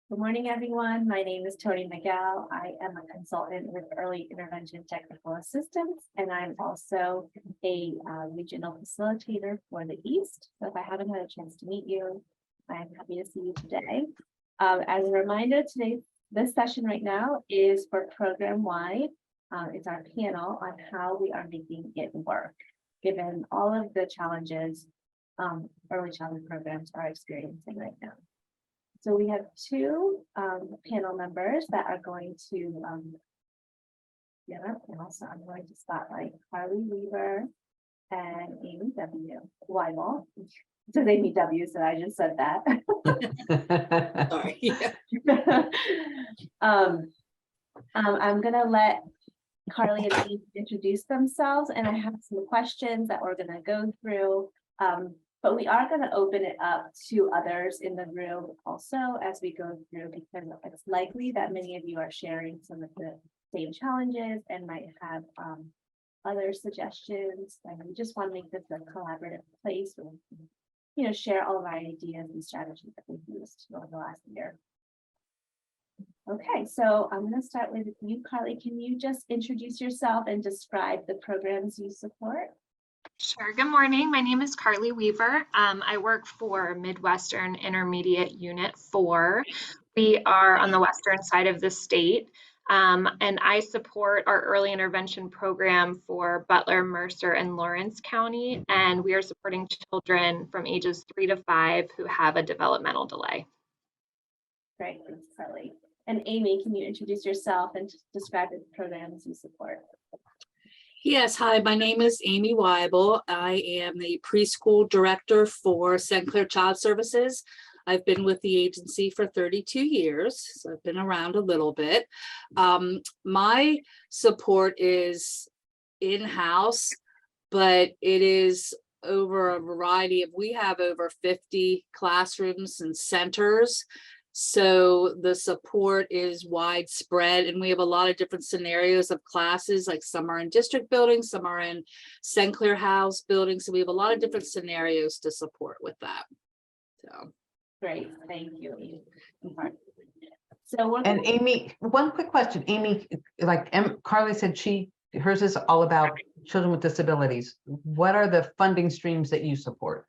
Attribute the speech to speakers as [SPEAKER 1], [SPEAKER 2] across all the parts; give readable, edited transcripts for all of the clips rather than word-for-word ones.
[SPEAKER 1] Good morning, everyone. My name is Tony Miguel. I am a consultant with Early Intervention Technical Assistance, and I'm also a regional facilitator for the East. So if I haven't had a chance to meet you, I'm happy to see you today. As a reminder, this session right now is for program-wide. It's our panel on how we are making it work, given all of the challenges early childhood programs are experiencing right now. So we have two panel members that are going to and also I'm going to spotlight Carly Weaver and Amy W. Weibel. It says Amy W, so I just said that.
[SPEAKER 2] Sorry.
[SPEAKER 1] I'm gonna let Carly and Amy introduce themselves, and I have some questions that we're gonna go through. But we are going to open it up to others in the room also as we go through, because it's likely that many of you are sharing some of the same challenges and might have other suggestions. And we just want to make this a collaborative place where we can, share all of our ideas and strategies that we've used over the last year. Okay, so I'm going to start with you, Carly. Can you just introduce yourself and describe the programs you support?
[SPEAKER 3] Sure. Good morning. My name is Carly Weaver. I work for Midwestern Intermediate Unit 4. We are on the western side of the state, and I support our early intervention program for Butler, Mercer, and Lawrence County, and we are supporting children from ages 3 to 5 who have a developmental delay.
[SPEAKER 1] Great, thanks, Carly. And Amy, can you introduce yourself and describe the programs you support?
[SPEAKER 2] Yes, hi, my name is Amy Weibel. I am the preschool director for St. Clair Child Services. I've been with the agency for 32 years, so I've been around a little bit. My support is in-house, but it is over a variety of, we have over 50 classrooms and centers. So the support is widespread, and we have a lot of different scenarios of classes, like some are in district buildings, some are in St. Clair House buildings. So we have a lot of different scenarios to support with that. So
[SPEAKER 1] great, thank you, Amy.
[SPEAKER 4] And Amy, one quick question. Amy, like Carly said, hers is all about children with disabilities. What are the funding streams that you support?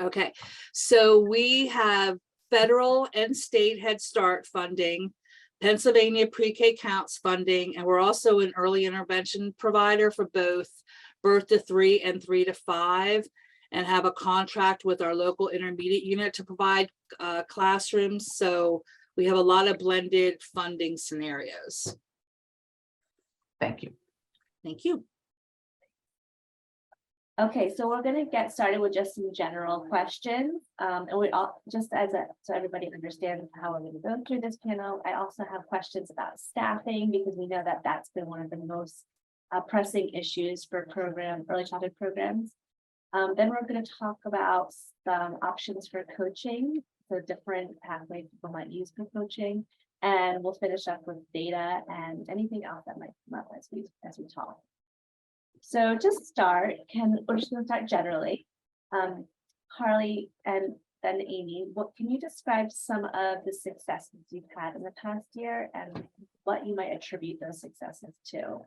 [SPEAKER 2] Okay, so we have federal and state Head Start funding, Pennsylvania Pre-K Counts funding, and we're also an early intervention provider for both birth to 3 and 3 to 5, and have a contract with our local intermediate unit to provide classrooms. So we have a lot of blended funding scenarios.
[SPEAKER 4] Thank you.
[SPEAKER 2] Thank you.
[SPEAKER 1] Okay, so we're going to get started with just some general questions. And we all so everybody understands how we're going to go through this panel. I also have questions about staffing, because we know that that's been one of the most pressing issues for early childhood programs. Then we're going to talk about some options for coaching, so different pathways people might use for coaching. And we'll finish up with data and anything else that might come up as we talk. So to start, we're just going to start generally. Carly and then Amy, can you describe some of the successes you've had in the past year and what you might attribute those successes to?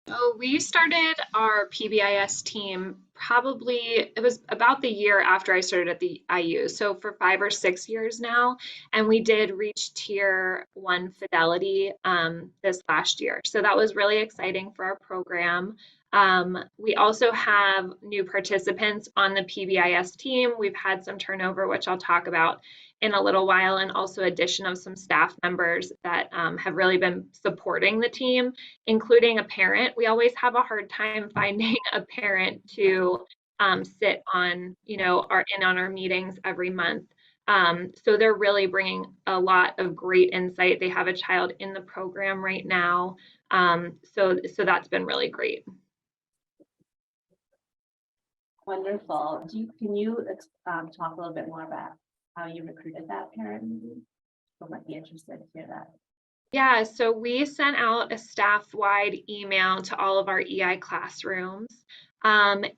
[SPEAKER 3] So we started our PBIS team it was about the year after I started at the IU, so for 5 or 6 years now, and we did reach tier 1 fidelity this last year. So that was really exciting for our program. We also have new participants on the PBIS team. We've had some turnover, which I'll talk about in a little while, and also addition of some staff members that have really been supporting the team, including a parent. We always have a hard time finding a parent to sit on, on our meetings every month. So they're really bringing a lot of great insight. They have a child in the program right now. So that's been really great.
[SPEAKER 1] Wonderful. Can you talk a little bit more about how you recruited that parent? People might be interested to hear that.
[SPEAKER 3] Yeah, so we sent out a staff-wide email to all of our EI classrooms.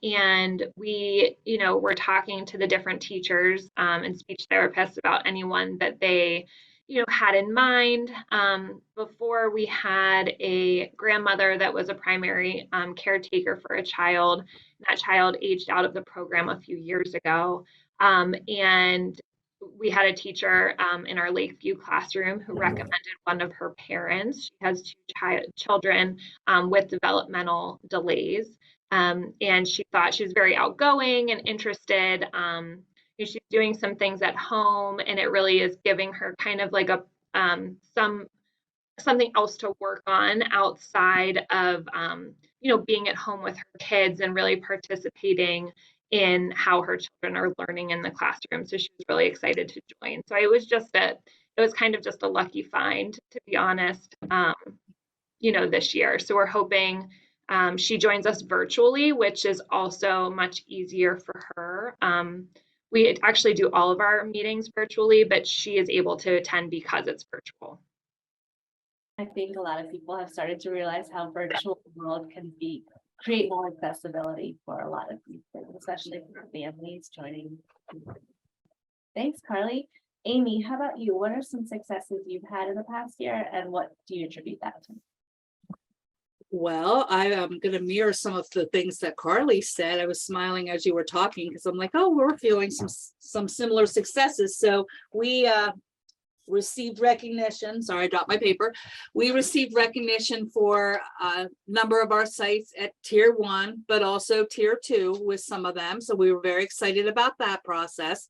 [SPEAKER 3] And we, we're talking to the different teachers and speech therapists about anyone that they, had in mind. Before, we had a grandmother that was a primary caretaker for a child. That child aged out of the program a few years ago. And we had a teacher in our Lakeview classroom who recommended one of her parents. She has two children with developmental delays. And she thought she was very outgoing and interested. She's doing some things at home, and it really is giving her kind of like a something else to work on outside of being at home with her kids and really participating in how her children are learning in the classroom. So she was really excited to join. So it was kind of just a lucky find, to be honest, this year. So we're hoping she joins us virtually, which is also much easier for her. We actually do all of our meetings virtually, but she is able to attend because it's virtual.
[SPEAKER 1] I think a lot of people have started to realize how virtual the world can create more accessibility for a lot of people, especially for families joining. Thanks, Carly. Amy, how about you? What are some successes you've had in the past year, and what do you attribute that to?
[SPEAKER 2] Well, I am going to mirror some of the things that Carly said. I was smiling as you were talking because I'm like, oh, we're feeling some similar successes. So we received recognition. Sorry, I dropped my paper. We received recognition for a number of our sites at tier 1, but also tier 2 with some of them. So we were very excited about that process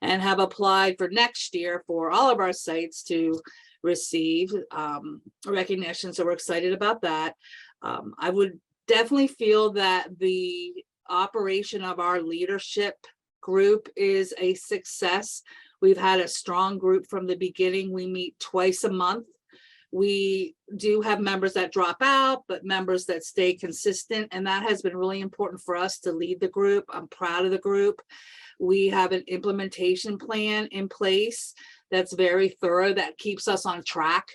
[SPEAKER 2] and have applied for next year for all of our sites to receive recognition. So we're excited about that. I would definitely feel that the operation of our leadership group is a success. We've had a strong group from the beginning. We meet twice a month. We do have members that drop out, but members that stay consistent. And that has been really important for us to lead the group. I'm proud of the group. We have an implementation plan in place that's very thorough, that keeps us on track.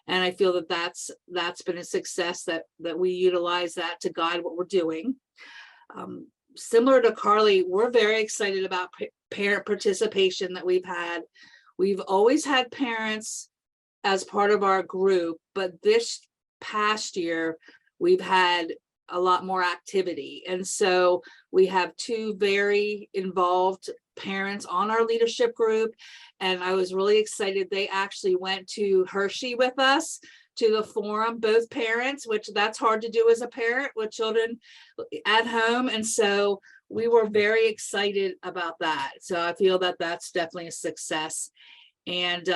[SPEAKER 2] And I feel that that's been a success, that we utilize that to guide what we're doing. Similar to Carly, we're very excited about parent participation that we've had. We've always had parents as part of our group, but this past year we've had a lot more activity. And so we have 2 very involved parents on our leadership group. And I was really excited. They actually went to Hershey with us to the forum, both parents, which that's hard to do as a parent with children at home. And so we were very excited about that. So I feel that that's definitely a success. And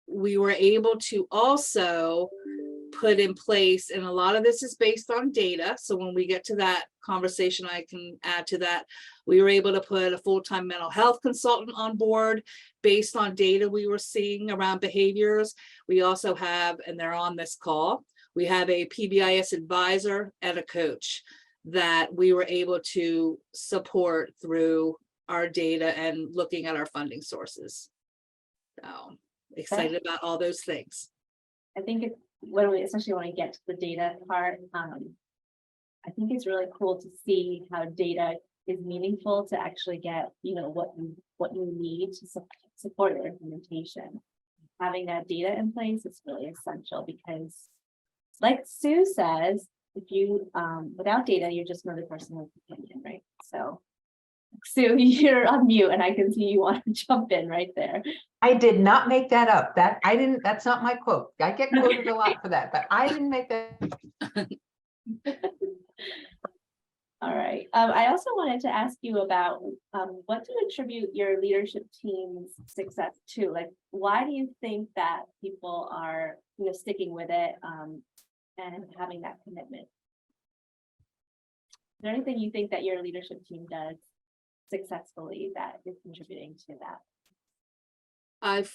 [SPEAKER 2] we were able to also put in place, and a lot of this is based on data. So when we get to that conversation, I can add to that. We were able to put a full-time mental health consultant on board based on data we were seeing around behaviors. We also have, and they're on this call, we have a PBIS advisor and a coach that we were able to support through our data and looking at our funding sources. So excited about all those things.
[SPEAKER 1] I think it's especially when we get to the data part, I think it's really cool to see how data is meaningful to actually get, what you need to support your implementation. Having that data in place is really essential because, like Sue says, if you without data, you're just another person with opinion, right? So Sue, you're on mute and I can see you want to jump in right there.
[SPEAKER 4] I did not make that up. That's not my quote. I get quoted a lot for that, but I didn't make that.
[SPEAKER 1] All right. I also wanted to ask you about what do you attribute your leadership team's success to? Like, why do you think that people are, sticking with it and having that commitment? Is there anything you think that your leadership team does successfully that is contributing to that?
[SPEAKER 2] I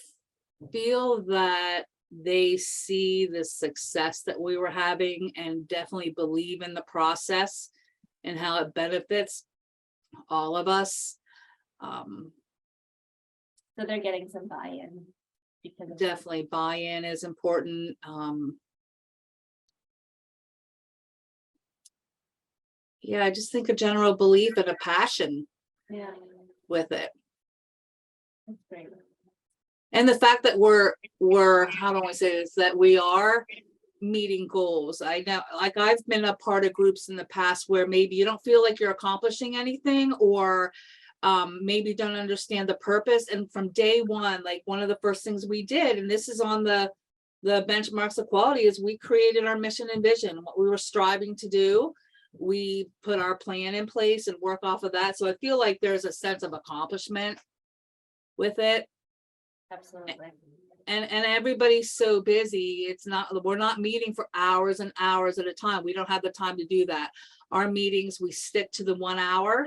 [SPEAKER 2] feel that they see the success that we were having and definitely believe in the process and how it benefits all of us.
[SPEAKER 1] So they're getting some buy-in because
[SPEAKER 2] definitely buy-in is important. Yeah, I just think a general belief and a passion
[SPEAKER 1] Yeah,
[SPEAKER 2] with it.
[SPEAKER 1] that's great.
[SPEAKER 2] And the fact that we're, how do I say this, that we are meeting goals. I know, like, I've been a part of groups in the past where maybe you don't feel like you're accomplishing anything, or maybe don't understand the purpose. And from day one, like, one of the first things we did, and this is on the benchmarks of quality, is we created our mission and vision, what we were striving to do. We put our plan in place and work off of that. So I feel like there's a sense of accomplishment with it.
[SPEAKER 1] Absolutely.
[SPEAKER 2] And everybody's so busy. It's not, we're not meeting for hours and hours at a time. We don't have the time to do that. Our meetings, we stick to the 1 hour.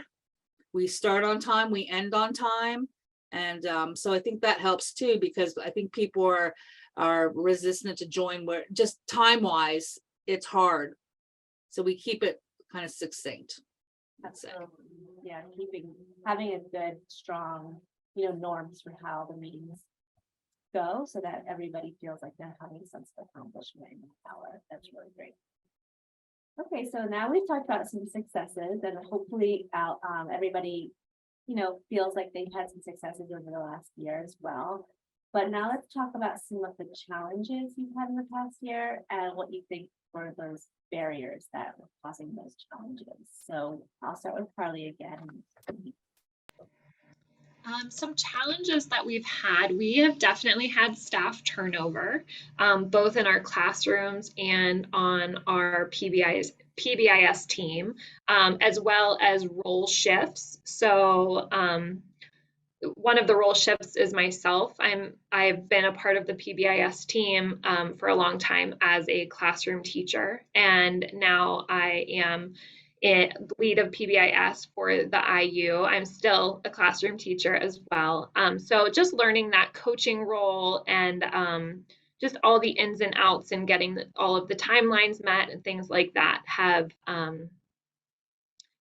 [SPEAKER 2] We start on time, we end on time. And so I think that helps too, because I think people are resistant to join, where just time wise, it's hard. So we keep it kind of succinct. That's it.
[SPEAKER 1] Absolutely. Yeah, having a good, strong, norms for how the meetings go, so that everybody feels like they're having a sense of accomplishment and power. That's really great. Okay, so now we've talked about some successes, and hopefully everybody, feels like they've had some successes over the last year as well. But now let's talk about some of the challenges you've had in the past year and what you think were those barriers that were causing those challenges. So I'll start with Carly again.
[SPEAKER 3] Some challenges that we've had, we have definitely had staff turnover, both in our classrooms and on our PBIS team, as well as role shifts. So one of the role shifts is myself. I've been a part of the PBIS team for a long time as a classroom teacher, and now I am lead of PBIS for the IU. I'm still a classroom teacher as well. So just learning that coaching role and just all the ins and outs and getting all of the timelines met and things like that have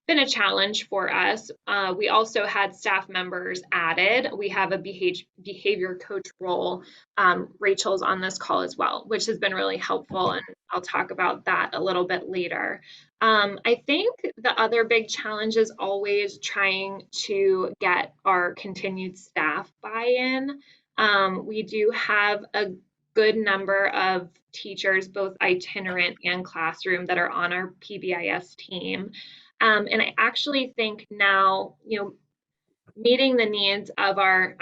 [SPEAKER 3] been a challenge for us. We also had staff members added. We have a behavior coach role. Rachel's on this call as well, which has been really helpful, and I'll talk about that a little bit later. I think the other big challenge is always trying to get our continued staff buy-in. We do have a good number of teachers, both itinerant and classroom, that are on our PBIS team. And I actually think now, meeting the needs of our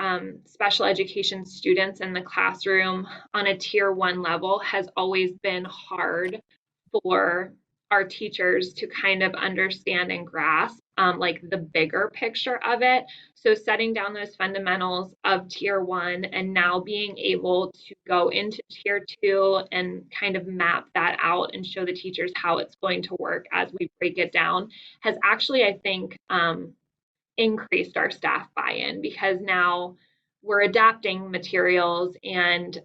[SPEAKER 3] special education students in the classroom on a tier 1 level has always been hard for our teachers to kind of understand and grasp, like the bigger picture of it. So setting down those fundamentals of tier 1 and now being able to go into tier 2 and kind of map that out and show the teachers how it's going to work as we break it down has actually, I think, increased our staff buy-in, because now we're adapting materials and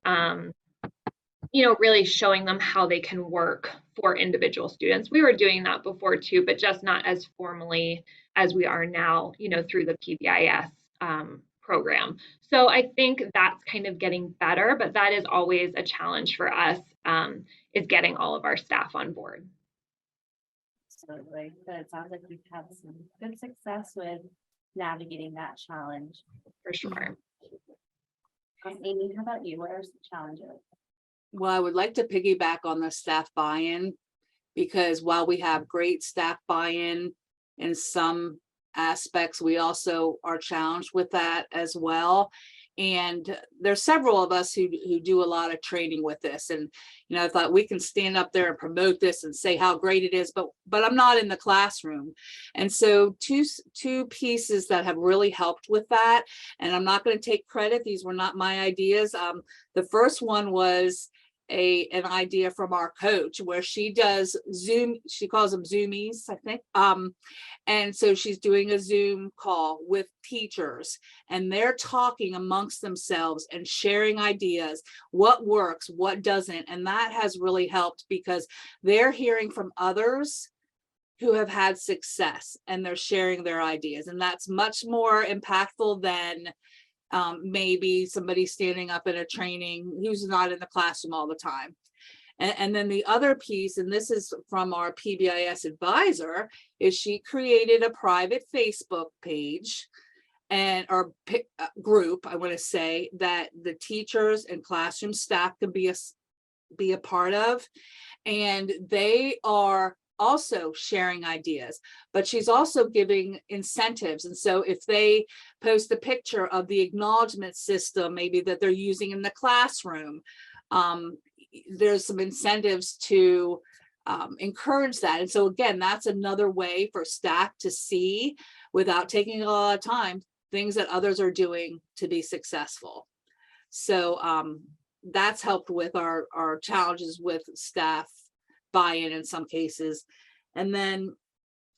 [SPEAKER 3] really showing them how they can work for individual students. We were doing that before too, but just not as formally as we are now, through the PBIS program. So I think that's kind of getting better, but that is always a challenge for us, is getting all of our staff on board.
[SPEAKER 1] Absolutely. But it sounds like you've had some good success with navigating that challenge.
[SPEAKER 3] For sure.
[SPEAKER 1] Amy, how about you? What are some challenges?
[SPEAKER 2] Well, I would like to piggyback on the staff buy-in, because while we have great staff buy-in in some aspects, we also are challenged with that as well. And there's several of us who do a lot of training with this, and I thought we can stand up there and promote this and say how great it is, but I'm not in the classroom. And so two pieces that have really helped with that, and I'm not going to take credit, these were not my ideas. The first one was an idea from our coach, where she does Zoom, she calls them Zoomies, I think. And so she's doing a Zoom call with teachers, and they're talking amongst themselves and sharing ideas, what works, what doesn't. And that has really helped, because they're hearing from others who have had success and they're sharing their ideas. And that's much more impactful than maybe somebody standing up in a training who's not in the classroom all the time. And then the other piece, and this is from our PBIS advisor, is she created a private Facebook page and our group, I want to say, that the teachers and classroom staff can be a part of. And they are also sharing ideas, but she's also giving incentives. And so if they post a picture of the acknowledgement system, maybe that they're using in the classroom, there's some incentives to encourage that. And so again, that's another way for staff to see, without taking a lot of time, things that others are doing to be successful. So that's helped with our challenges with staff buy-in in some cases. And then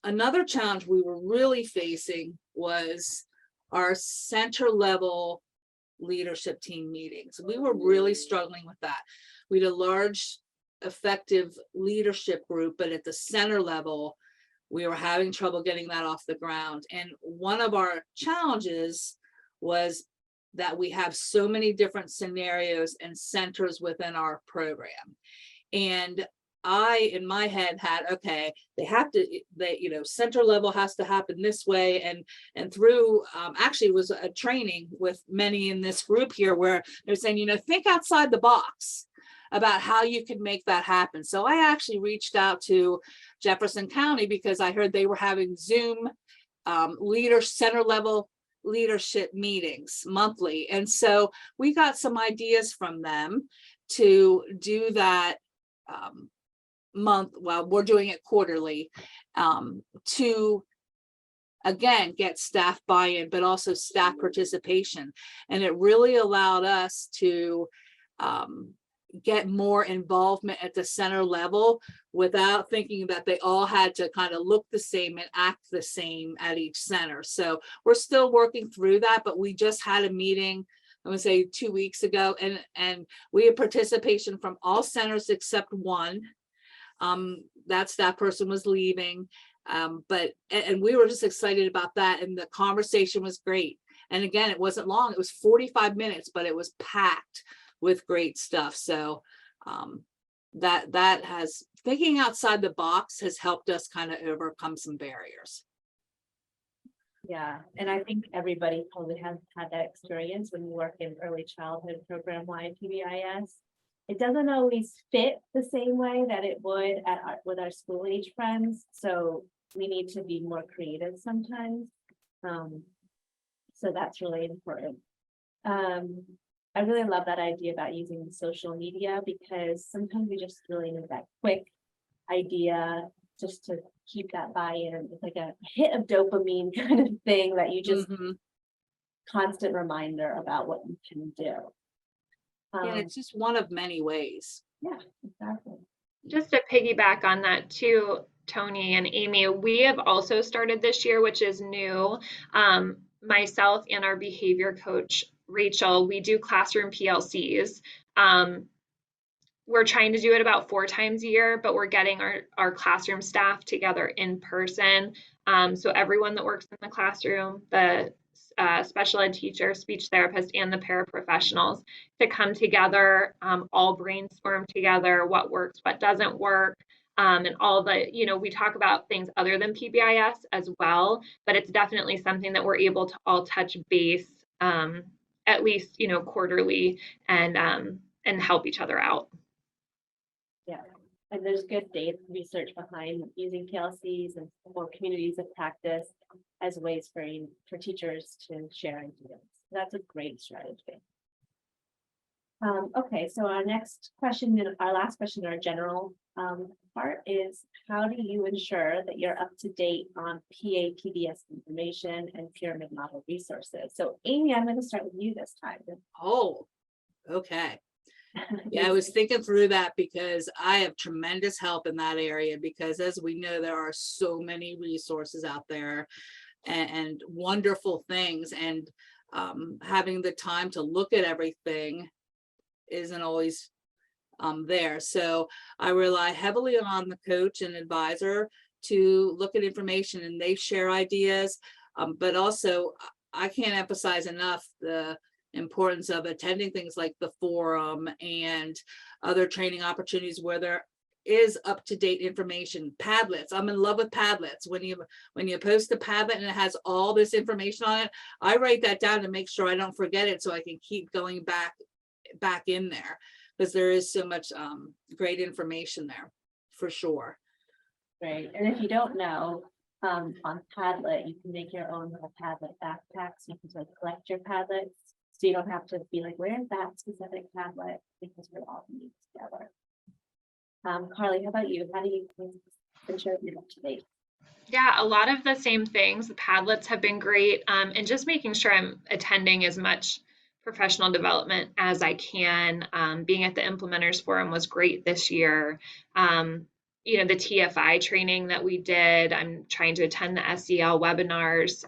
[SPEAKER 2] another challenge we were really facing was our center level leadership team meetings. We were really struggling with that. We had a large effective leadership group, but at the center level, we were having trouble getting that off the ground. And one of our challenges was that we have so many different scenarios and centers within our program. And I, in my head, had, okay, center level has to happen this way. And through, actually was a training with many in this group here where they're saying, think outside the box about how you could make that happen. So I actually reached out to Jefferson County because I heard they were having Zoom center level leadership meetings monthly. And so we got some ideas from them to do that month. Well, we're doing it quarterly to again get staff buy-in, but also staff participation. And it really allowed us to get more involvement at the center level without thinking that they all had to kind of look the same and act the same at each center. So we're still working through that, but we just had a meeting, I would say 2 weeks ago, and we had participation from all centers except one. That staff person was leaving, but we were just excited about that, and the conversation was great. And again, it wasn't long, it was 45 minutes, but it was packed with great stuff. So that has, thinking outside the box has helped us kind of overcome some barriers.
[SPEAKER 1] Yeah, and I think everybody probably has had that experience when you work in early childhood program-wide PBIS. It doesn't always fit the same way that it would with our school age friends. So we need to be more creative sometimes. So that's really important. I really love that idea about using social media, because sometimes we just really need that quick idea just to keep that buy-in. It's like a hit of dopamine kind of thing that you just constant reminder about what you can do.
[SPEAKER 2] And it's just one of many ways.
[SPEAKER 1] Yeah, exactly.
[SPEAKER 3] Just to piggyback on that too, Tony and Amy, we have also started this year, which is new. Myself and our behavior coach, Rachel, we do classroom PLCs. We're trying to do it about 4 times a year, but we're getting our classroom staff together in person. So everyone that works in the classroom, the special ed teacher, speech therapist, and the paraprofessionals to come together, all brainstorm together what works, what doesn't work, and all the, we talk about things other than PBIS as well, but it's definitely something that we're able to all touch base at least, quarterly and help each other out.
[SPEAKER 1] Yeah, and there's good data research behind using PLCs and more communities of practice as ways for teachers to share ideas. That's a great strategy. Okay, so our next question, our last question, our general part is, how do you ensure that you're up to date on PBIS information and pyramid model resources? So Amy, I'm going to start with you this time.
[SPEAKER 2] Oh, okay. Yeah, I was thinking through that because I have tremendous help in that area, because as we know, there are so many resources out there and wonderful things, and having the time to look at everything isn't always there. So I rely heavily on the coach and advisor to look at information, and they share ideas, but also I can't emphasize enough the importance of attending things like the forum and other training opportunities where there is up-to-date information. Padlets, I'm in love with Padlets. When you post a Padlet and it has all this information on it, I write that down to make sure I don't forget it, so I can keep going back in there, because there is so much great information there for sure.
[SPEAKER 1] Right, and if you don't know, on Padlet, you can make your own little Padlet backpacks. You can like collect your Padlets, so you don't have to be like, where's that specific Padlet? Because we're all in together. Carly, how about you? How do you ensure you're up to date?
[SPEAKER 3] Yeah, a lot of the same things. The Padlets have been great, and just making sure I'm attending as much professional development as I can. Being at the Implementers Forum was great this year. You know, the TFI training that we did, I'm trying to attend the SEL webinars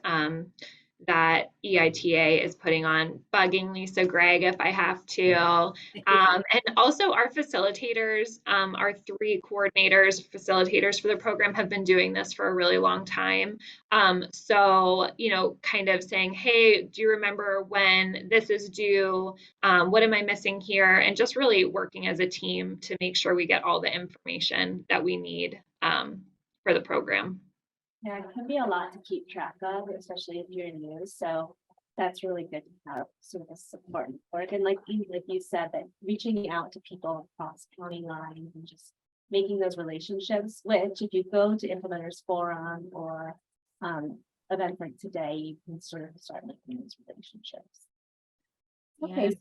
[SPEAKER 3] that EITA is putting on, bugging Lisa Gregg if I have to. And also our facilitators, our 3 facilitators for the program have been doing this for a really long time. So, you know, kind of saying, hey, do you remember when this is due? What am I missing here? And just really working as a team to make sure we get all the information that we need for the program.
[SPEAKER 1] Yeah, it can be a lot to keep track of, especially if you're new. So that's really good to have sort of a support network. And like you said, that reaching out to people across county lines and just making those relationships, which if you go to Implementers Forum or events like today, you can sort of start making those relationships. Okay,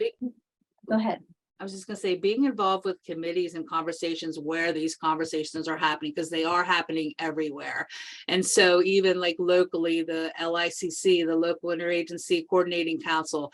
[SPEAKER 1] go ahead.
[SPEAKER 2] I was just going to say, being involved with committees and conversations where these conversations are happening, because they are happening everywhere. And so even like locally, the LICC, the Local Interagency Coordinating Council,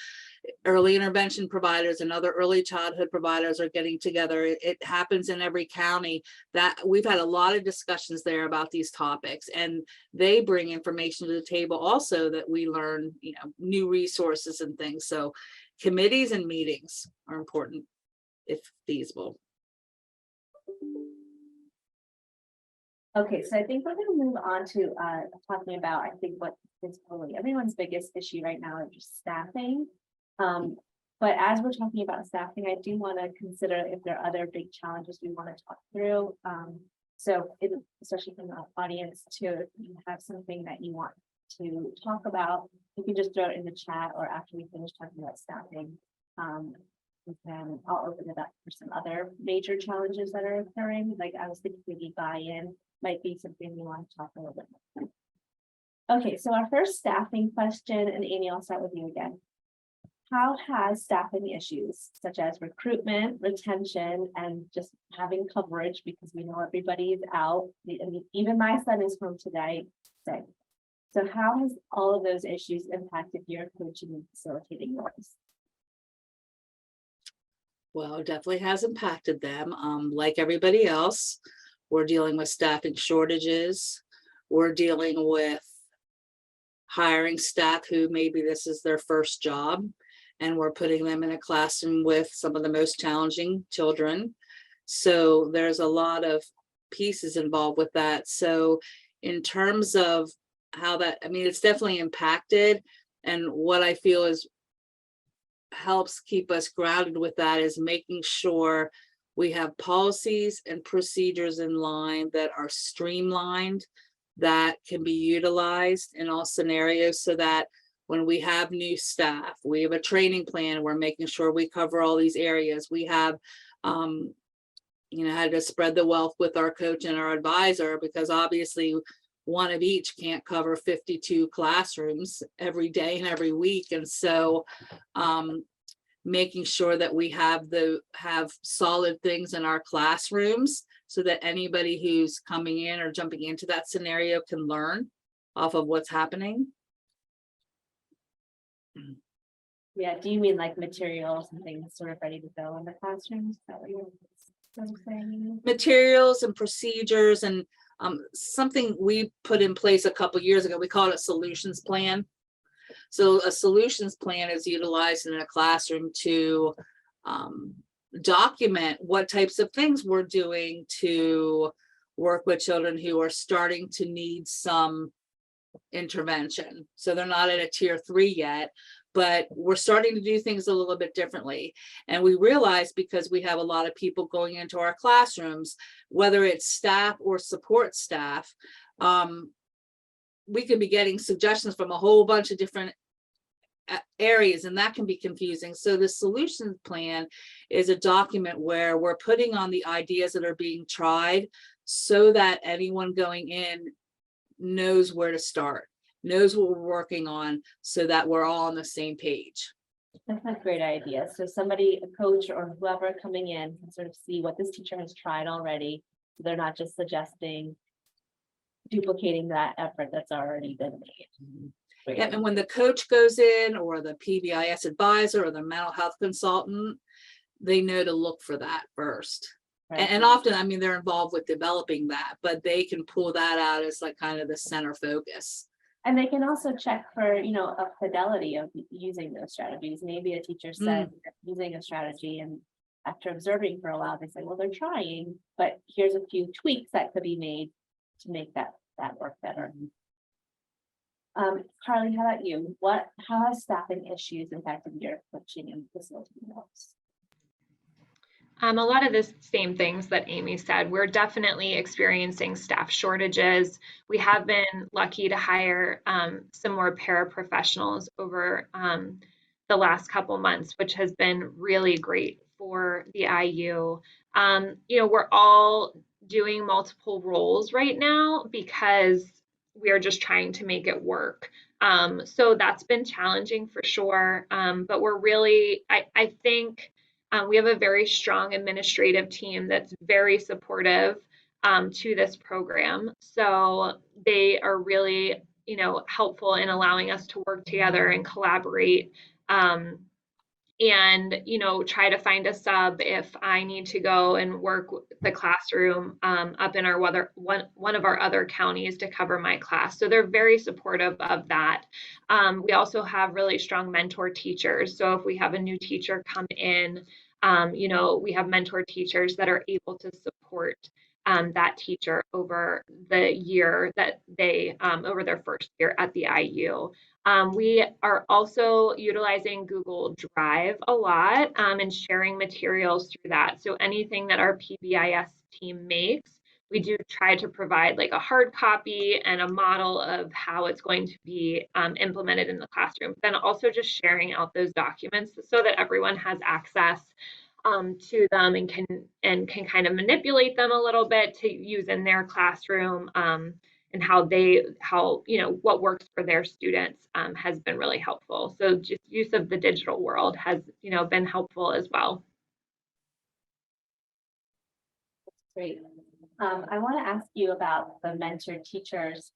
[SPEAKER 2] early intervention providers and other early childhood providers are getting together. It happens in every county. That we've had a lot of discussions there about these topics, and they bring information to the table also that we learn, you know, new resources and things. So committees and meetings are important if feasible.
[SPEAKER 1] Okay, so I think we're going to move on to talking about, I think, what is probably everyone's biggest issue right now is just staffing. But as we're talking about staffing, I do want to consider if there are other big challenges we want to talk through. So especially from the audience too, if you have something that you want to talk about, you can just throw it in the chat, or after we finish talking about staffing, then I'll open it up for some other major challenges that are occurring. Like I was thinking maybe buy-in might be something we want to talk a little bit more. Okay, so our first staffing question, and Amy, I'll start with you again. How has staffing issues such as recruitment, retention, and just having coverage, because we know everybody is out, I mean, even my son is home today sick. So how has all of those issues impacted your coaching and facilitating roles?
[SPEAKER 2] Well, it definitely has impacted them. Like everybody else, we're dealing with staffing shortages. We're dealing with hiring staff who maybe this is their first job, and we're putting them in a classroom with some of the most challenging children. So there's a lot of pieces involved with that. So in terms of how that, I mean, it's definitely impacted. And what I feel is helps keep us grounded with that is making sure we have policies and procedures in line that are streamlined, that can be utilized in all scenarios, so that when we have new staff, we have a training plan, we're making sure we cover all these areas. We have, you know, how to spread the wealth with our coach and our advisor, because obviously one of each can't cover 52 classrooms every day and every week. And so making sure that we have solid things in our classrooms so that anybody who's coming in or jumping into that scenario can learn off of what's happening.
[SPEAKER 1] Yeah, do you mean like materials and things sort of ready to go in the classrooms? Is that what you're saying?
[SPEAKER 2] Materials and procedures, and something we put in place a couple years ago, we call it a solutions plan. So a solutions plan is utilized in a classroom to document what types of things we're doing to work with children who are starting to need some intervention. So they're not at a tier 3 yet, but we're starting to do things a little bit differently. And we realize, because we have a lot of people going into our classrooms, whether it's staff or support staff, we can be getting suggestions from a whole bunch of different areas, and that can be confusing. So the solution plan is a document where we're putting on the ideas that are being tried so that anyone going in knows where to start, knows what we're working on, so that we're all on the same page.
[SPEAKER 1] That's a great idea. So somebody, a coach or whoever coming in can sort of see what this teacher has tried already. They're not just suggesting duplicating that effort that's already been made. Great.
[SPEAKER 2] Yeah, and when the coach goes in, or the PBIS advisor, or the mental health consultant, they know to look for that first.
[SPEAKER 1] Right.
[SPEAKER 2] And often, I mean, they're involved with developing that, but they can pull that out as like kind of the center focus.
[SPEAKER 1] And they can also check for, you know, a fidelity of using those strategies. Maybe a teacher said using a strategy, and after observing for a while, they say, well, they're trying, but here's a few tweaks that could be made to make that work better. Carly, how about you? How has staffing issues impacted your coaching and facilitating roles?
[SPEAKER 3] A lot of the same things that Amy said. We're definitely experiencing staff shortages. We have been lucky to hire some more paraprofessionals over the last couple months, which has been really great for the IU. You know, we're all doing multiple roles right now because we are just trying to make it work. So that's been challenging for sure. But we're really, I think, we have a very strong administrative team that's very supportive to this program. So they are really, you know, helpful in allowing us to work together and collaborate, and, you know, try to find a sub if I need to go and work the classroom up in our one of our other counties to cover my class. So they're very supportive of that. We also have really strong mentor teachers. So if we have a new teacher come in, you know, we have mentor teachers that are able to support that teacher over the year that they, over their first year at the IU. We are also utilizing Google Drive a lot and sharing materials through that. So anything that our PBIS team makes, we do try to provide like a hard copy and a model of how it's going to be implemented in the classroom. Then also just sharing out those documents so that everyone has access to them and can kind of manipulate them a little bit to use in their classroom, and how you know, what works for their students has been really helpful. So just use of the digital world has, you know, been helpful as well.
[SPEAKER 1] Great. I want to ask you about the mentor teachers.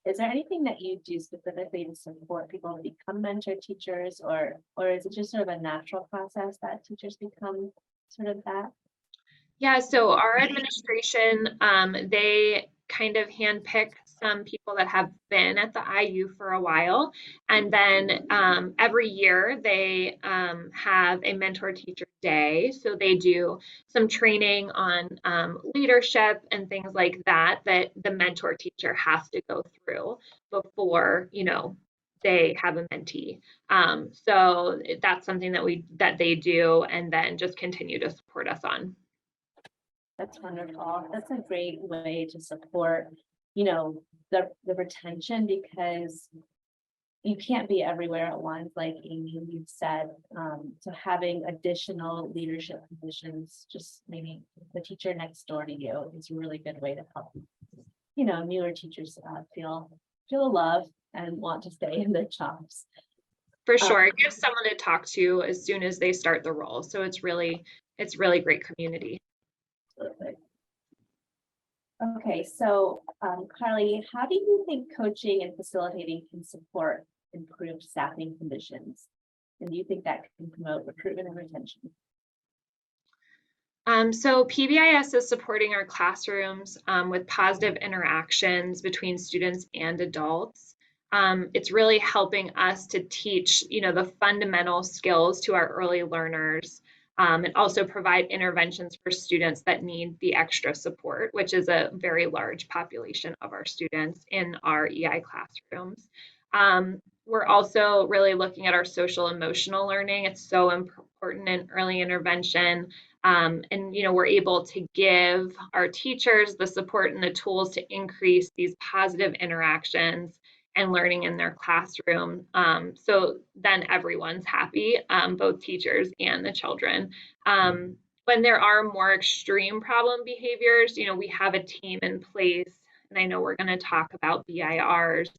[SPEAKER 1] Is there anything that you do specifically to support people to become mentor teachers, or is it just sort of a natural process that teachers become sort of that?
[SPEAKER 3] Yeah, so our administration, they kind of handpick some people that have been at the IU for a while. And then every year they have a mentor teacher day. So they do some training on leadership and things like that the mentor teacher has to go through before, you know, they have a mentee. So that's something that they do and then just continue to support us on.
[SPEAKER 1] That's wonderful. That's a great way to support, you know, the retention, because you can't be everywhere at once, like Amy, you've said. So having additional leadership positions, just maybe the teacher next door to you, is a really good way to help, you know, newer teachers feel love and want to stay in their jobs.
[SPEAKER 3] For sure, it gives someone to talk to as soon as they start the role. So it's really great community.
[SPEAKER 1] Okay, so Carly, how do you think coaching and facilitating can support improved staffing conditions? And do you think that can promote recruitment and retention?
[SPEAKER 3] So PBIS is supporting our classrooms with positive interactions between students and adults. It's really helping us to teach, you know, the fundamental skills to our early learners. And also provide interventions for students that need the extra support, which is a very large population of our students in our EI classrooms. We're also really looking at our social emotional learning. It's so important in early intervention. And we're able to give our teachers the support and the tools to increase these positive interactions and learning in their classroom. So then everyone's happy, both teachers and the children. When there are more extreme problem behaviors, we have a team in place, and I know we're going to talk about BIRs.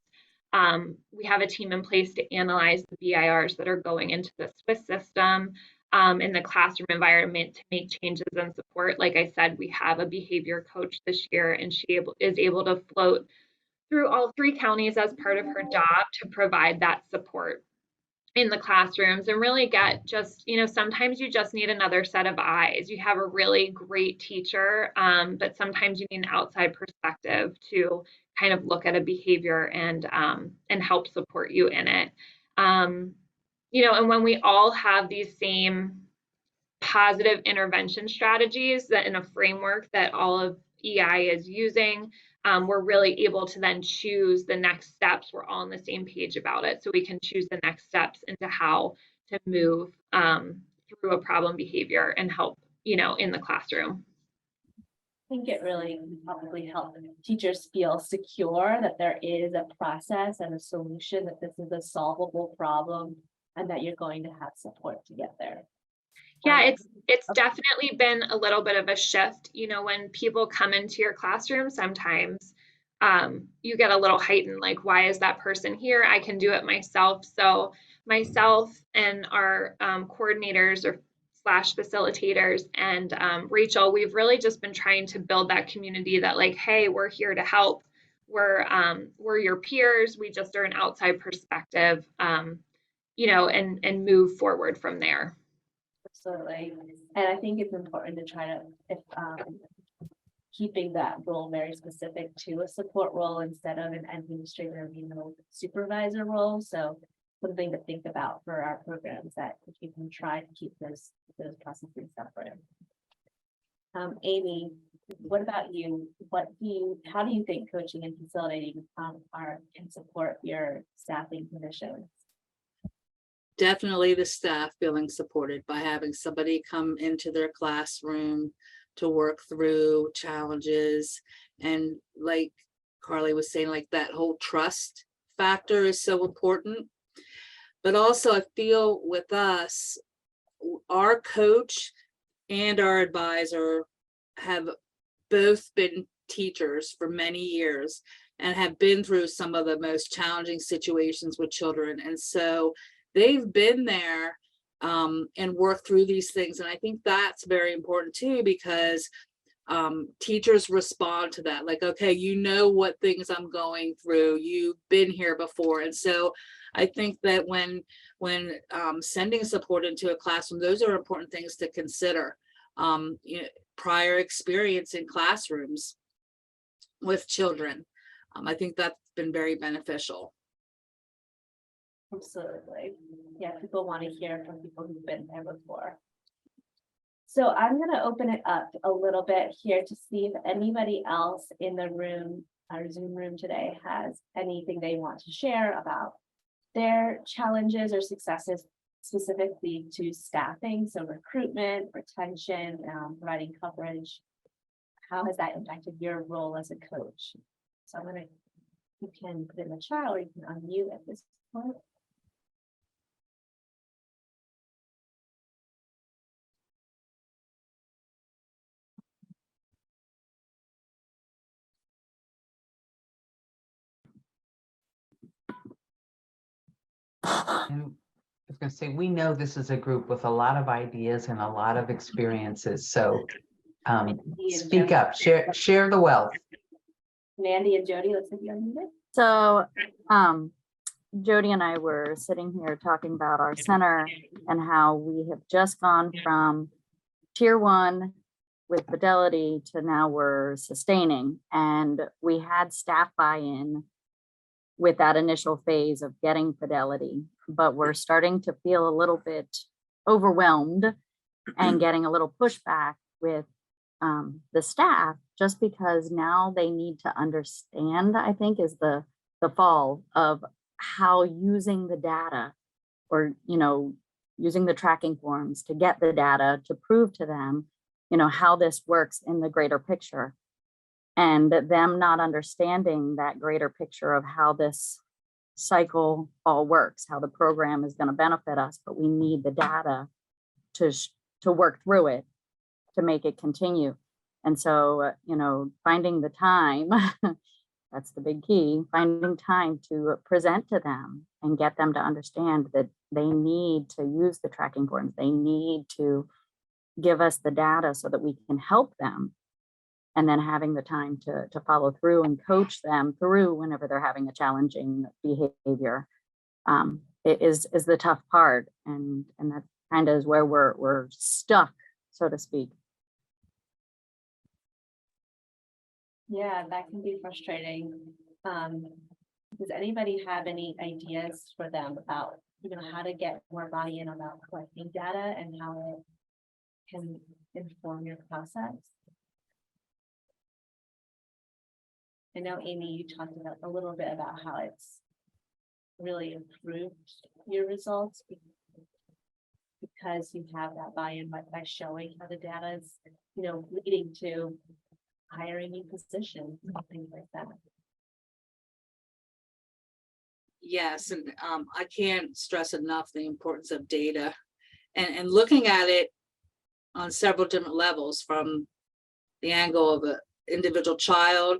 [SPEAKER 3] We have a team in place to analyze the BIRs that are going into the Swiss system in the classroom environment to make changes and support. Like I said, we have a behavior coach this year, and she is able to float through all 3 counties as part of her job to provide that support in the classrooms and really get just, sometimes you just need another set of eyes. You have a really great teacher, but sometimes you need an outside perspective to kind of look at a behavior and help support you in it. And when we all have these same positive intervention strategies that in a framework that all of EI is using, we're really able to then choose the next steps. We're all on the same page about it. So we can choose the next steps into how to move through a problem behavior and help, in the classroom.
[SPEAKER 1] I think it really probably helps teachers feel secure that there is a process and a solution, that this is a solvable problem, and that you're going to have support to get there.
[SPEAKER 3] Yeah, it's definitely been a little bit of a shift. When people come into your classroom, sometimes you get a little heightened, like, why is that person here? I can do it myself. So myself and our coordinators or slash facilitators and Rachel, we've really just been trying to build that community that, like, hey, we're here to help. We're your peers. We just are an outside perspective, and move forward from there.
[SPEAKER 1] Absolutely. And I think it's important to try to, if keeping that role very specific to a support role instead of an administrator, supervisor role. So something to think about for our programs, that if you can try to keep those processes separate. Amy, what about you? How do you think coaching and facilitating can support your staffing conditions?
[SPEAKER 2] Definitely the staff feeling supported by having somebody come into their classroom to work through challenges. And like Carly was saying, like, that whole trust factor is so important. But also I feel with us, our coach and our advisor have both been teachers for many years and have been through some of the most challenging situations with children. And so they've been there and worked through these things. And I think that's very important too, because teachers respond to that. Like, okay, what things I'm going through, you've been here before. And so I think that when sending support into a classroom, those are important things to consider. Prior experience in classrooms with children. I think that's been very beneficial.
[SPEAKER 1] Absolutely. Yeah, people want to hear from people who've been there before. So I'm going to open it up a little bit here to see if anybody else in the room, our Zoom room today, has anything they want to share about their challenges or successes specifically to staffing. So recruitment, retention, providing coverage. How has that impacted your role as a coach? So you can put in the chat or you can unmute at this point.
[SPEAKER 4] And I was going to say, we know this is a group with a lot of ideas and a lot of experiences. So speak up, share the wealth.
[SPEAKER 1] Mandy and Jody, looks like you're unmuted.
[SPEAKER 5] So Jody and I were sitting here talking about our center and how we have just gone from tier 1 with Fidelity to now we're sustaining, and we had staff buy-in with that initial phase of getting Fidelity, but we're starting to feel a little bit overwhelmed and getting a little pushback with the staff, just because now they need to understand, I think, is the fall of how using the data, or, using the tracking forms to get the data to prove to them, how this works in the greater picture. And them not understanding that greater picture of how this cycle all works, how the program is going to benefit us, but we need the data to work through it, to make it continue. And so, finding the time, that's the big key, finding time to present to them and get them to understand that they need to use the tracking forms. They need to give us the data so that we can help them. And then having the time to follow through and coach them through whenever they're having a challenging behavior, it is the tough part. And that kind of is where we're stuck, so to speak.
[SPEAKER 1] Yeah, that can be frustrating. Does anybody have any ideas for them about, how to get more buy-in about collecting data and how it can inform your process? I know, Amy, you talked about a little bit about how it's really improved your results because you have that buy-in by showing how the data is, leading to hiring new positions and things like that.
[SPEAKER 2] Yes, and I can't stress enough the importance of data and looking at it on several different levels, from the angle of an individual child,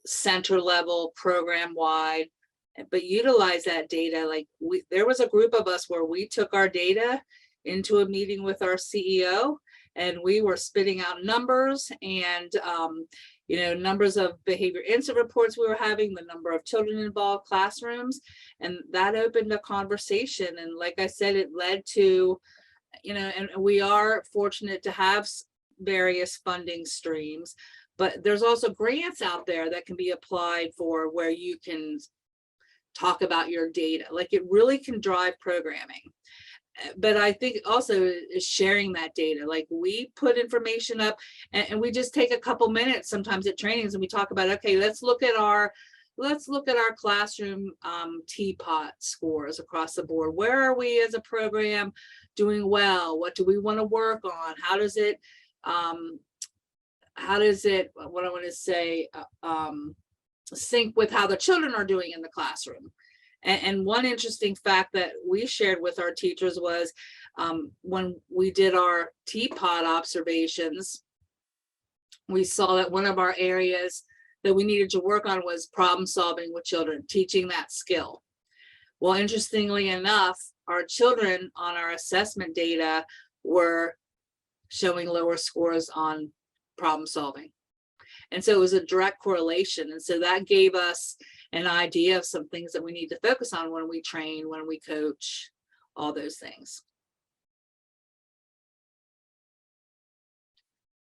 [SPEAKER 2] center level, program wide, but utilize that data. Like there was a group of us where we took our data into a meeting with our CEO and we were spitting out numbers and numbers of behavior incident reports we were having, the number of children involved, classrooms, and that opened a conversation. And like I said, it led to, and we are fortunate to have various funding streams, but there's also grants out there that can be applied for where you can talk about your data. Like it really can drive programming. But I think also is sharing that data. Like we put information up and we just take a couple minutes sometimes at trainings and we talk about, okay, let's look at our classroom TPOT scores across the board. Where are we as a program doing well? What do we want to work on? How does it what I want to say, sync with how the children are doing in the classroom? And one interesting fact that we shared with our teachers was when we did our TPOT observations, we saw that one of our areas that we needed to work on was problem solving with children, teaching that skill. Well, interestingly enough, our children on our assessment data were showing lower scores on problem solving. And so it was a direct correlation. And so that gave us an idea of some things that we need to focus on when we train, when we coach, all those things.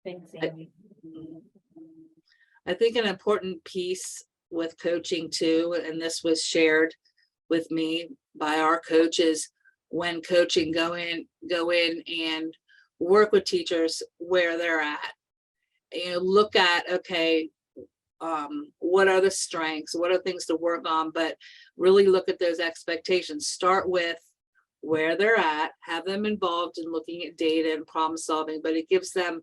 [SPEAKER 1] Thanks, Amy.
[SPEAKER 2] I think an important piece with coaching too, and this was shared with me by our coaches, when coaching, go in and work with teachers where they're at. Look at, okay, what are the strengths, what are things to work on, but really look at those expectations. Start with where they're at, have them involved in looking at data and problem solving, but it gives them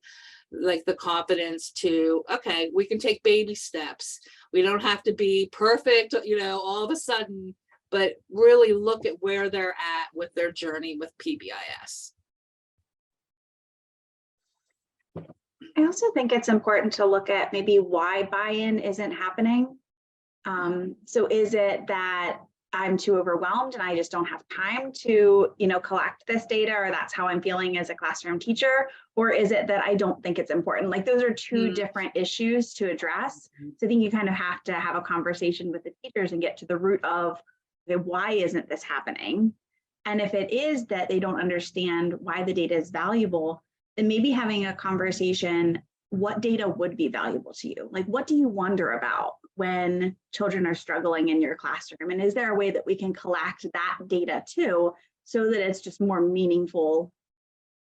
[SPEAKER 2] like the confidence to, okay, we can take baby steps. We don't have to be perfect, all of a sudden, but really look at where they're at with their journey with PBIS.
[SPEAKER 6] I also think it's important to look at maybe why buy-in isn't happening. So is it that I'm too overwhelmed and I just don't have time to, collect this data, or that's how I'm feeling as a classroom teacher? Or is it that I don't think it's important? Like those are two different issues to address. So I think you kind of have to have a conversation with the teachers and get to the root of, okay, why isn't this happening? And if it is that they don't understand why the data is valuable, then maybe having a conversation, what data would be valuable to you? Like, what do you wonder about when children are struggling in your classroom? And is there a way that we can collect that data too, so that it's just more meaningful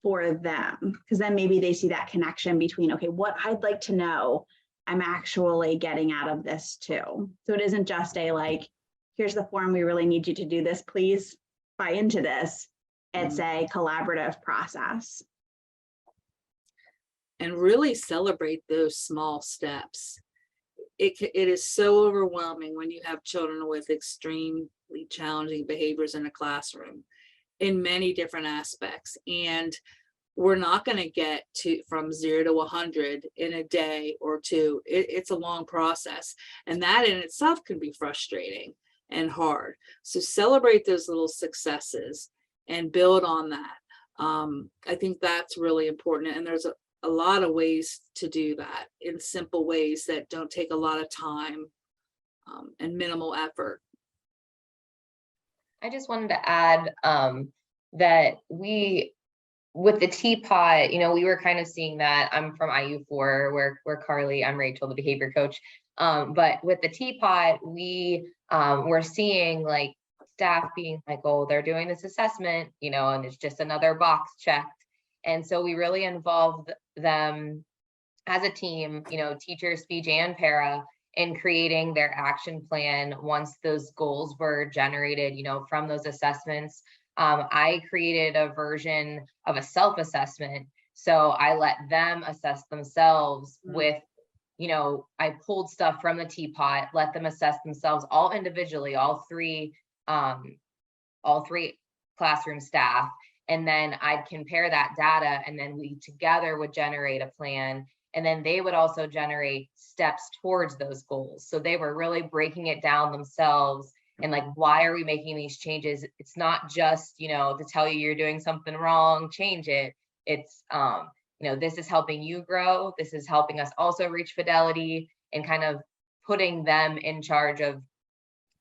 [SPEAKER 6] for them? Because then maybe they see that connection between, okay, what I'd like to know, I'm actually getting out of this too. So it isn't just a like, here's the form, we really need you to do this, please buy into this. It's a collaborative process.
[SPEAKER 2] And really celebrate those small steps. It is so overwhelming when you have children with extremely challenging behaviors in a classroom in many different aspects. And we're not going to get to from 0 to 100 in a day or two. It's a long process. And that in itself can be frustrating and hard. So celebrate those little successes and build on that. I think that's really important. And there's a lot of ways to do that in simple ways that don't take a lot of time and minimal effort.
[SPEAKER 7] I just wanted to add that with the teapot, we were kind of seeing that. I'm from IU4, where Carly, I'm Rachel, the behavior coach. But with the teapot, we were seeing like staff being like, oh, they're doing this assessment, and it's just another box checked. And so we really involved them as a team, teachers, speech and para, in creating their action plan once those goals were generated, from those assessments. I created a version of a self-assessment. So I let them assess themselves with, I pulled stuff from the teapot, let them assess themselves all individually, all three classroom staff. And then I'd compare that data, and then we together would generate a plan. And then they would also generate steps towards those goals. So they were really breaking it down themselves. And like, why are we making these changes? It's not just, to tell you you're doing something wrong, change it. It's, this is helping you grow. This is helping us also reach fidelity, and kind of putting them in charge of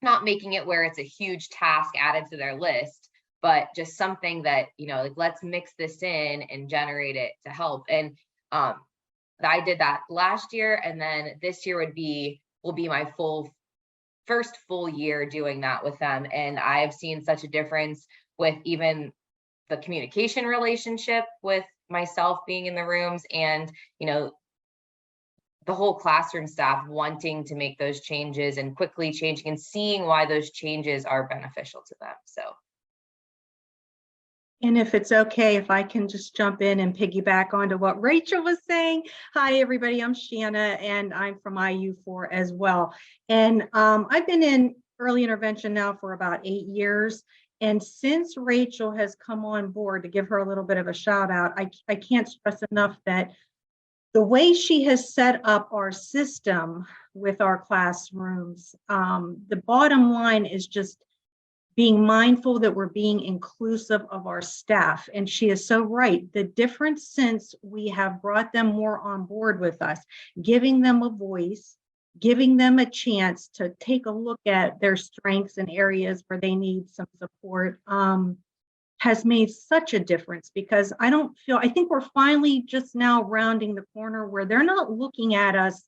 [SPEAKER 7] not making it where it's a huge task added to their list, but just something that, like, let's mix this in and generate it to help. And I did that last year. And then this year will be my first full year doing that with them. And I have seen such a difference with even the communication relationship with myself being in the rooms, and, the whole classroom staff wanting to make those changes and quickly changing and seeing why those changes are beneficial to them. So.
[SPEAKER 8] And if it's okay, if I can just jump in and piggyback onto what Rachel was saying. Hi, everybody, I'm Shanna, and I'm from IU4 as well. And I've been in early intervention now for about 8 years. And since Rachel has come on board, to give her a little bit of a shout out, I can't stress enough that the way she has set up our system with our classrooms, the bottom line is just being mindful that we're being inclusive of our staff. And she is so right. The difference since we have brought them more on board with us, giving them a voice, giving them a chance to take a look at their strengths and areas where they need some support, has made such a difference, because I think we're finally just now rounding the corner where they're not looking at us